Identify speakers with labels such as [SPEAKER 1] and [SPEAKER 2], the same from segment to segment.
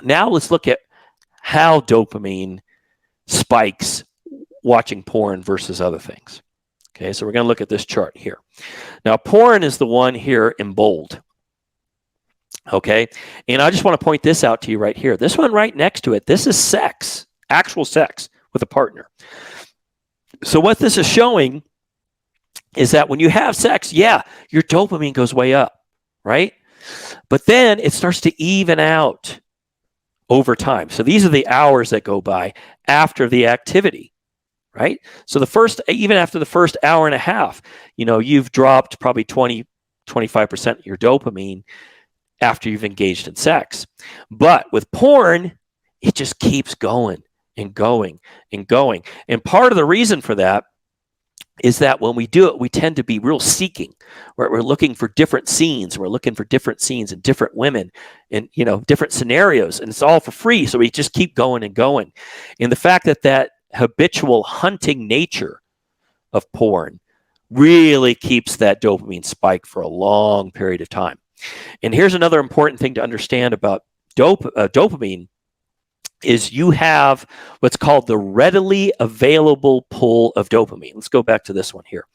[SPEAKER 1] Now let's look at how dopamine spikes watching porn versus other things. Okay, so we're going to look at this chart here. Now, porn is the one here in bold. Okay, and I just want to point this out to you right here. This one right next to it, this is sex, actual sex with a partner. So what this is showing is that when you have sex, yeah, your dopamine goes way up, right? But then it starts to even out over time. So these are the hours that go by after the activity, right? So even after the first hour and a half, you've dropped probably 20, 25% of your dopamine after you've engaged in sex. But with porn, it just keeps going and going and going. And part of the reason for that is that when we do it, we tend to be real seeking. We're looking for different scenes. We're looking for different scenes and different women and, different scenarios. And it's all for free. So we just keep going and going. And the fact that habitual hunting nature of porn really keeps that dopamine spike for a long period of time. And here's another important thing to understand about dopamine is you have what's called the readily available pool of dopamine. Let's go back to this one here.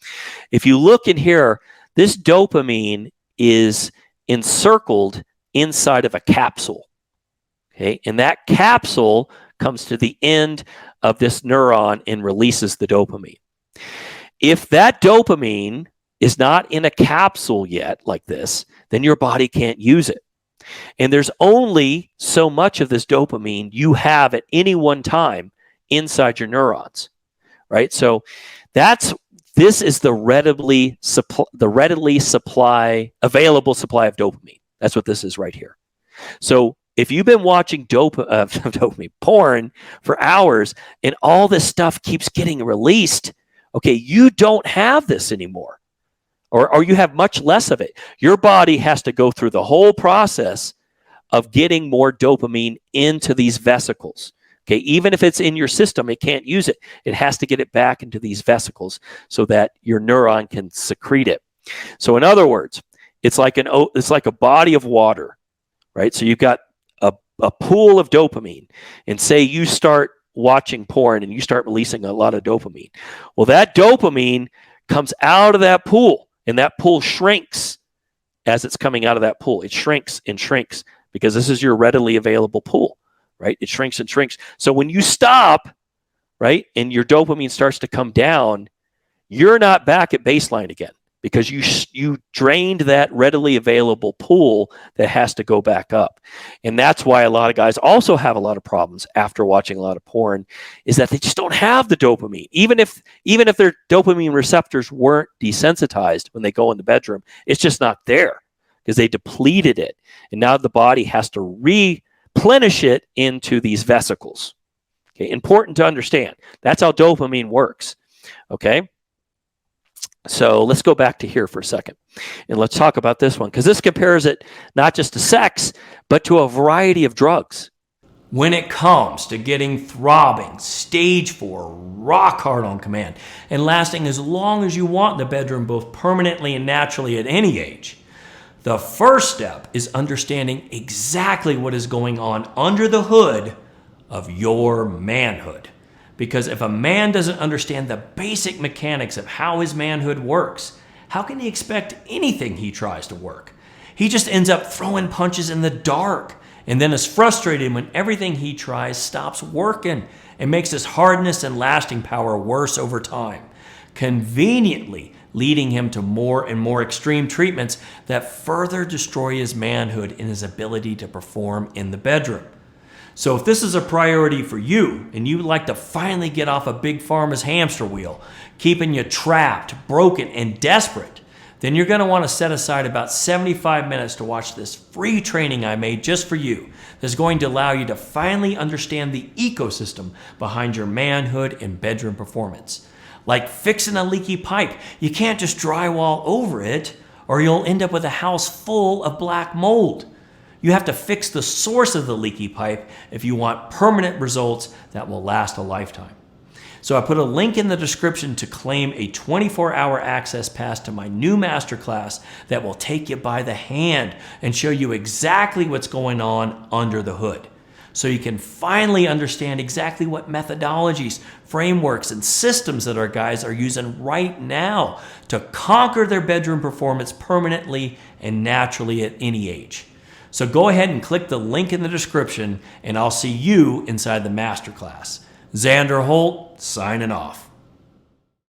[SPEAKER 1] If you look in here, this dopamine is encircled inside of a capsule. Okay, and that capsule comes to the end of this neuron and releases the dopamine. If that dopamine is not in a capsule yet like this, then your body can't use it. And there's only so much of this dopamine you have at any one time inside your neurons, right? So this is the readily available supply of dopamine. That's what this is right here. So if you've been watching dopamine porn for hours and all this stuff keeps getting released, okay, you don't have this anymore. Or you have much less of it. Your body has to go through the whole process of getting more dopamine into these vesicles. Okay, even if it's in your system, it can't use it. It has to get it back into these vesicles so that your neuron can secrete it. So in other words, it's like a body of water, right? So you've got a pool of dopamine, and say you start watching porn and you start releasing a lot of dopamine. Well, that dopamine comes out of that pool. And that pool shrinks as it's coming out of that pool. It shrinks and shrinks because this is your readily available pool, right? It shrinks and shrinks. So when you stop, right, and your dopamine starts to come down, you're not back at baseline again because you drained that readily available pool that has to go back up. And that's why a lot of guys also have a lot of problems after watching a lot of porn, is that they just don't have the dopamine. Even if their dopamine receptors weren't desensitized when they go in the bedroom, it's just not there because they depleted it. And now the body has to replenish it into these vesicles. Okay, important to understand. That's how dopamine works. Okay. So let's go back to here for a second and let's talk about this one, because this compares it not just to sex, but to a variety of drugs. When it comes to getting throbbing, stage 4, rock hard on command, and lasting as long as you want in the bedroom, both permanently and naturally at any age, the first step is understanding exactly what is going on under the hood of your manhood. Because if a man doesn't understand the basic mechanics of how his manhood works, how can he expect anything he tries to work? He just ends up throwing punches in the dark and then is frustrated when everything he tries stops working and makes his hardness and lasting power worse over time, conveniently leading him to more and more extreme treatments that further destroy his manhood and his ability to perform in the bedroom. So if this is a priority for you and you would like to finally get off of Big Pharma's hamster wheel, keeping you trapped, broken, and desperate, then you're going to want to set aside about 75 minutes to watch this free training I made just for you that's going to allow you to finally understand the ecosystem behind your manhood and bedroom performance. Like fixing a leaky pipe, you can't just drywall over it or you'll end up with a house full of black mold. You have to fix the source of the leaky pipe if you want permanent results that will last a lifetime. So I put a link in the description to claim a 24-hour access pass to my new masterclass that will take you by the hand and show you exactly what's going on under the hood. so you can finally understand exactly what methodologies, frameworks, and systems that our guys are using right now to conquer their bedroom performance permanently and naturally at any age. So go ahead and click the link in the description, and I'll see you inside the masterclass. Xander Holt, signing off.